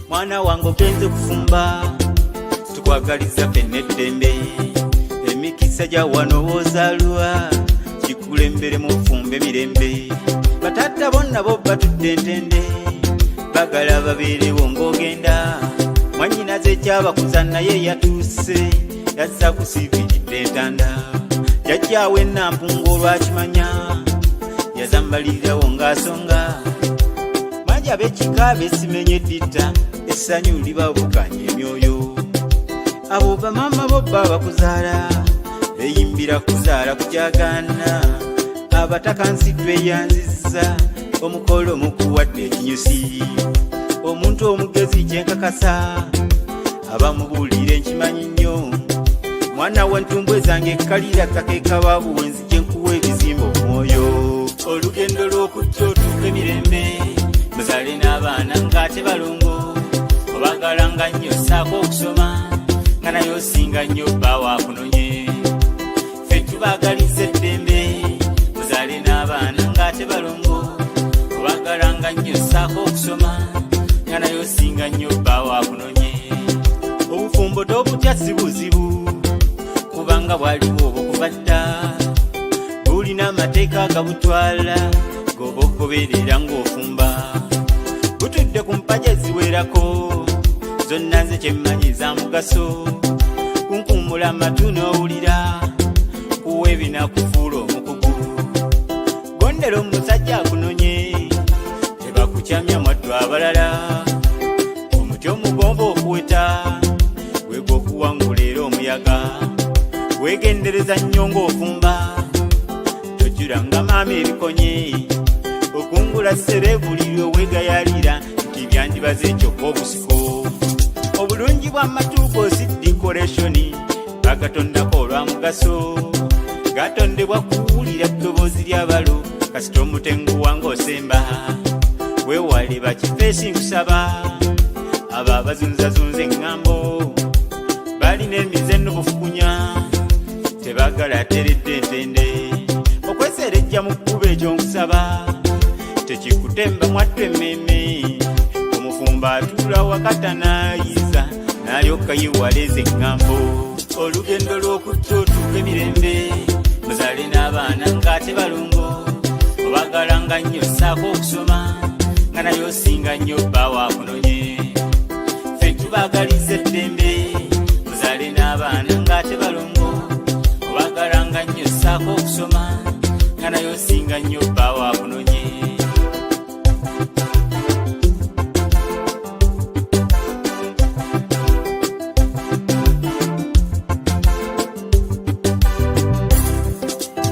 Mwana wange ogenze kufumba tukwagaliza ffenna eddembe emikisa gya wano woozaalwa gikulembere mu fumbe mirembe batatta bonna bo batudde entende bagala babeerewo ng'ogenda mwannyinaze ekyabakuza naye yatuuse yazza kusiiviridde entanda jajjaawe nampunga olwakimanya yazambalirirawo ng'asonga manyi ab'ekika beesimenye edditta essanyu libabukanya emyoyo abo bamama bo bba bakuzaala beeyimbira kuzaala kujagaana abatakansiddwa eyanzizza omukolo omukuwadde ekinyusi omuntu omugezi kyenkakasa abamubuulira enkimanyi nnyo mwana wa ntumbwe zange ekkalira kakeekaba buwenzi kyenkuwa ebizimba omwoyo olugendo lw'okujja otuuka emirembe muzaale n'abaana ng'ate balongo obagalanga nnyo ssaako okusoma nga naye osinga nnyo bba waakunonye ffe tubaagaliza eddembe muzaale n'abaana ng'ate balongo obagalanga nnyo ssaako okusoma nga naye osinga nnyo bba waakunonye obufumbo tobutya si buzibu kubanga bwaliwo obukuva dda bulina amateeka agabutwala goba okugoberera ng'ofumba butudde ku mpaja eziwerako zonna nze kyemmanyi za mugaso kunkummula amatu n'owulira kuwa ebinakufuula omukugu gondera omusajja akunonye tebakukyamya mwaddu abalala omuti omugomba okuweta gwegwa okuwangula era omuyaga wegendereza nnyo ng'ofumba tojjulanga maama ebikonye okungula ssere buli lwewegayalira nti byandibaze ekyokka obusiko obulungi bw'amatuugo si dikoreshoni bagatondako olwa mugaso gatondebwa kuwulira eddoboozi ly'abalo kasita omutenguwa ng'osemba weewale bakifeesi nkusaba abo abazunzazunza eŋŋambo balina emize n'obufukunya tebagala ateredde entende okweserejja mu kkuba ekyo nkusaba tekikutemba mwattu emmeme omufumba atuula wakati anaayiza n'alyoka yeewaleeza eŋŋambo olugendo lw'okutta otuuka emirembe muzaale n'abaana ng'ate balongo obagalanga nnyo ssaako okusoma nga naye osinga nnyo bba waakunonye ffe tubaagaliza eddembe muzaale n'abaana ng'ate balongo obagalanga nnyo ssaako okusoma nga naye osinga nnyo bba waakunonye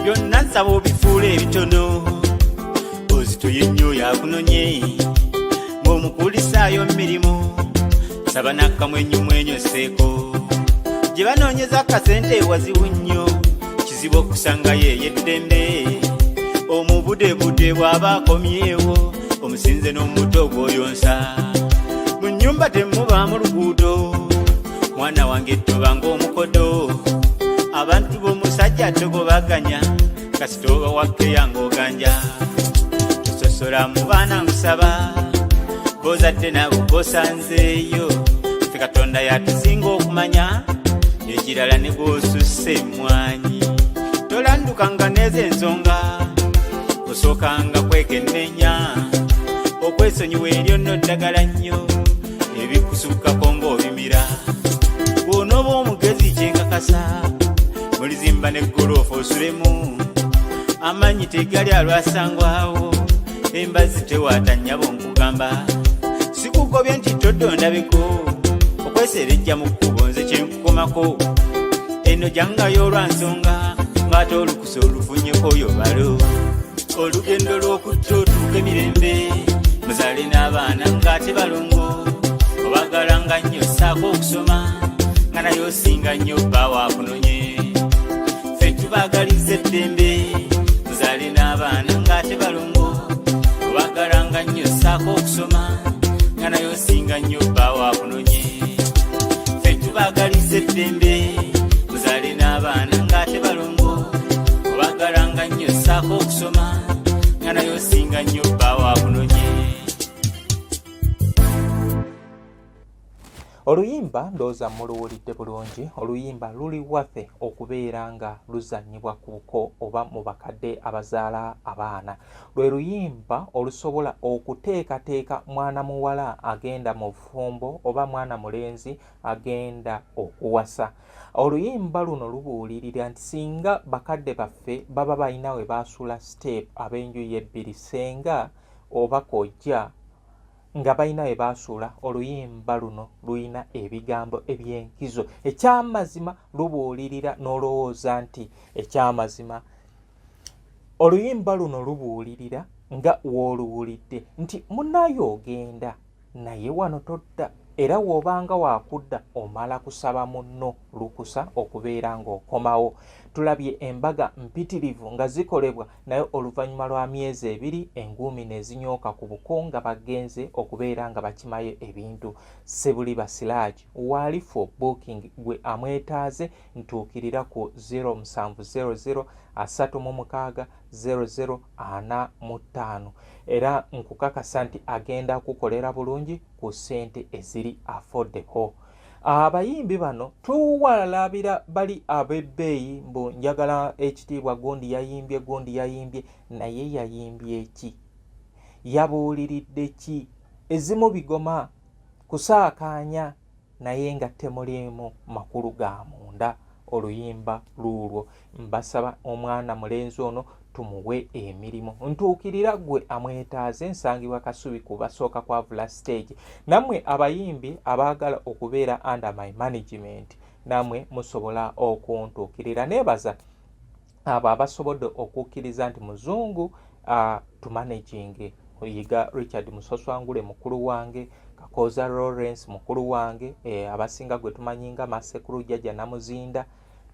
byonna nsaba obifuula ebitono ozitoye nnyo yakunonye ng'omukulisaayo mirimu saba nakkamwenyumwenyoseeko gye banoonyeza akasente ewazibu nnyo kizibu okusangayo ey'eddembe omubudebude bw'aba akomyewo omusinze n'omuto gw'oyonsa mu nnyumba temubaamu luguudo mwana wange toba ng'omukodo abantu b'omusajja togobaganya kasita oba wakkeya ng'oganja tososola mu baana nkusaba bozadde nabo bosanzeeyo ffe katonda yatusinga okumanya ekirala ne gw'osusse emmwanyi tolandukanga n'ezo ensonga osookanga kwekennenya okwesonyiwa eryonna oddagala nnyo ebikusukkako ng'obimira bw'onooba omugezi kyenkakasa mulizimba n'eggoloofa osulemu amanyi tegali alwasangwawo embazi tewaata nnyabo nkugamba sikugobye nti toddondabeko okweserejja mu kkubo nze kyenkukomako eno jangayo olwansonga ng'ate olukusa olufunyeko oyo balo olugendo lw'okutta otuuka emirembe muzaale n'abaana ng'ate balongo obagalanga nnyo ssaako okusoma nga naye osinga nnyo bba waakunonye ffe tubaagaliza eddembe muzaale n'abaana ng'ate balongo obagalanga nnyo ssaako okusoma nga naye osinga nnyo bba waakunonye ffe tubaagaliza eddembe muzaale n'abaana ng'ate balongo obagalanga nnyo ssaako okusoma nga naye osinga nnyo bba waakunonye oluyimba ndooza muluwulidde bulungi. Oluyimba luli waffe okubeera nga luzannyibwa kuko oba mu bakadde abazaala abaana. Lwe luyimba olusobola okuteekateeka mwana muwala agenda mu bufumbo oba mwana mulenzi agenda okuwasa. Oluyimba luno lubuulirira nti singa bakadde baffe baba balina we baasula step ab'enjuyi ebbiri, senga oba kojja nga balina we baasuula, oluyimba luno luyina ebigambo eby'enkizo. Ekyamazima lubuulirira n'olowooza nti ekyamazima. Oluyimba luno lubuulirira nga w'oluwulidde nti munnaayo ogenda naye wano todda, era w'obanga waakudda omala kusaba munno lukusa okubeera ng'okomawo. Tulabye embaga mpitirivu nga zikolebwa naye oluvannyuma lwa myezi ebiri enguumi ne zinyooka ku buko nga bagenze okubeera nga bakimayo ebintu. Sebuliba Siraj waali for booking gwe amwetaaze ntuukirira ku 0700 36 00 45 era nkukakasa nti agenda kukolera bulungi ku ssente eziri affordable. Abayimbi bano tuwalabira bali ab'ebbeeyi mbu njagala ekitiibwa gundi yayimbye naye yayimbye ki? Yabuuliridde ki? Ezimu bigoma kusaakaanya naye nga temuliemu makulu ga munda. Oluyimba luulwo mbasaba omwana mulenzi ono tumuwe emirimu. Ntuukirira gwe amwetaaze nsangibwa Kasubi ku basooka kwavula stage. Nammwe abayimbi abaagala okubeera under my management nammwe musobola okuntuukirira. Neebaza abo abasobodde okukkiriza nti muzungu tumanaging. Oyiga Richard Musoswangule mukulu wange, Kakoza Lawrence mukulu wange, abasinga gwe tumanyinga Masekulu Jjajja Namuzinda.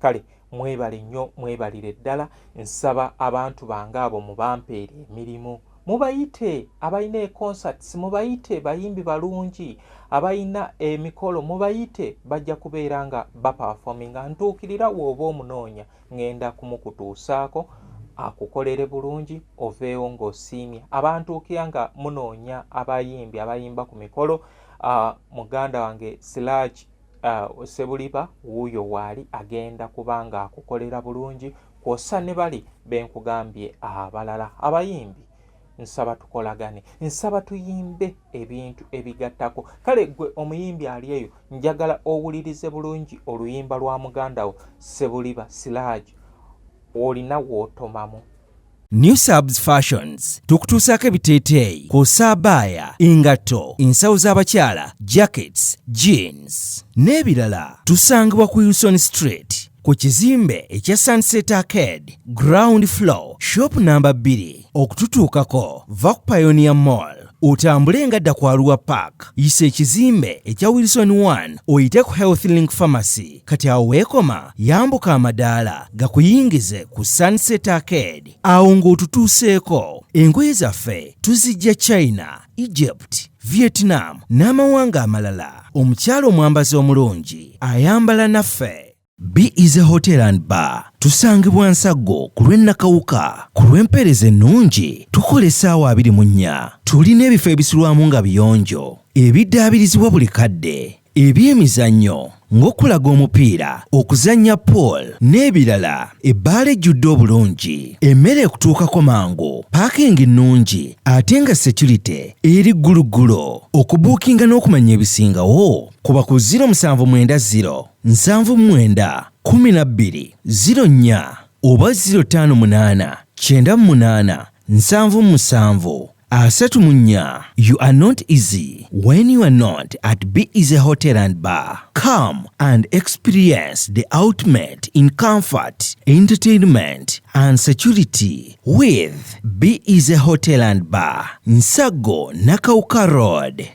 Kale mwebale nnyo, mwebalire ddala. Nsaba abantu bange abo mubampeere emirimu. Mubayite abalina concerts, mubayite bayimbi balungi, abalina emikolo mubayite, bajja kubeera nga baperforminga. Ntuukirira w'oba omunoonya ngenda kumukutuusaako akukolere bulungi oveewo ng'osiimye. Abantuukira nga munoonya abayimbi abayimba ku mikolo, muganda wange Siraj Sebuliba wuuyo waali agenda kubanga akukolera bulungi kwosa ne bali benkugambye abalala. Abayimbi nsaba tukolagane, nsaba tuyimbe ebintu ebigattako. Kale gwe omuyimbi ali eyo njagala owulirize bulungi oluyimba lwa muganda wo Sebuliba Siraj olina w'otomamu. New Subs Fashions tukutuusaako ebiteeteeyi kw'ossa abaya, engatto, ensawo z'abakyala, jackets, jeans n'ebirala. Tusangibwa ku Wilson Street ku kizimbe ekya Sunset Arcade ground floor shop number 2. Okututuukako va ku Pioneer Mall otambule nga dda ku Arua Park, yisa ekizimbe ekya Wilson 1 oyite ku Health Link Pharmacy. Kati awo weekoma yambuka amadaala gakuyingize ku Sunset Arcade. Awo ng'otutuuseeko. Engoye zaffe tuzijja China, Egypt, Vietnam n'amawanga amalala. Omukyala omwambazi omulungi ayambala naffe. Be Easy Hotel and Bar tusangibwa Nsaggo ku lw'Ennakawuka. Ku lw'empeereza ennungi tukola essaawa 24. Tulina ebifo ebisulwamu nga biyonjo, ebiddaabirizibwa buli kadde, eby'emizannyo ng'okulaga omupiira, okuzannya pool n'ebirala. Ebbaala ejjudde obulungi, emmere ekutuukako mangu, paakingi nnungi ate nga security eri gguluggulo. Okubuukinga n'okumanya ebisingawo kuba ku 0790 79 12 04 oba 058 98 77 34. You are not easy when you are not at Be Easy Hotel and Bar. Come and experience the ultimate in comfort, entertainment and security with Be Easy Hotel and Bar, Nsaggo, Nakawuka Road.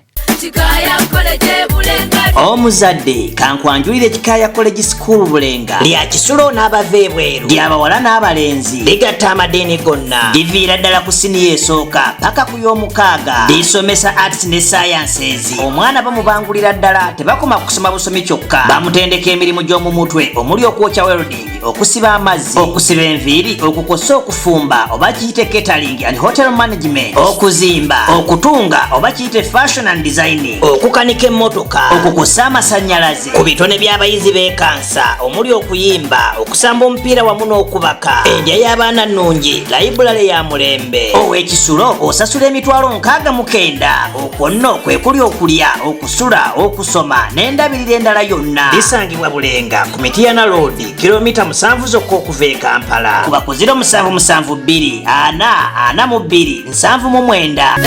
Omuzadde kankwanjulire Kikaya College School Bulenga lya kisulo n'abaveebweru ly'abawala n'abalenzi ligatta amadeeni gonna liviira ddala ku siniya esooka paka ku y'omukaaga lisomesa arts ne sciences. Omwana bamubangulira ddala tebakoma kusoma busomi kyokka, bamutendeka emirimu gy'omu mutwe omuli okwokya welding, okusiba amazzi, okusiba enviiri, okukosa okufumba oba kiyite catering and hotel management, okuzimba, okutunga oba kiyite fashion and design mayini, okukanika emmotoka, okukusa amasannyalaze, ku bitone by'abayizi b'ekansa omuli okuyimba, okusamba omupiira wamu n'okubaka, endya y'abaana nnungi, layibulale ya mulembe. Ow'ekisulo osasula emitwalo 69. Okwo nno kwe kuli okulya, okusula, okusoma n'endabirira endala yonna. Lisangibwa Bulenga ku Mityana Road, kilomita 7 zokka okuva e Kampala. Kuba ku 07724 42 79.